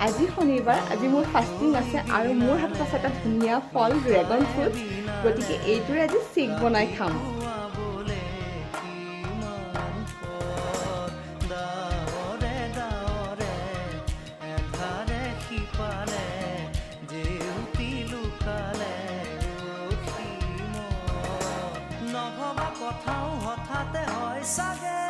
আজি শনিবাৰ, আজি মোৰ ফাষ্টিং আছে আৰু মোৰ হাতত আছে এটা ধুনীয়া ফল ড্ৰেগন ফ্ৰুট। গতিকে এইটোৰে আজি শ্বেক বনাই খাম। নভবা কথাও হঠাতে হয় চাগে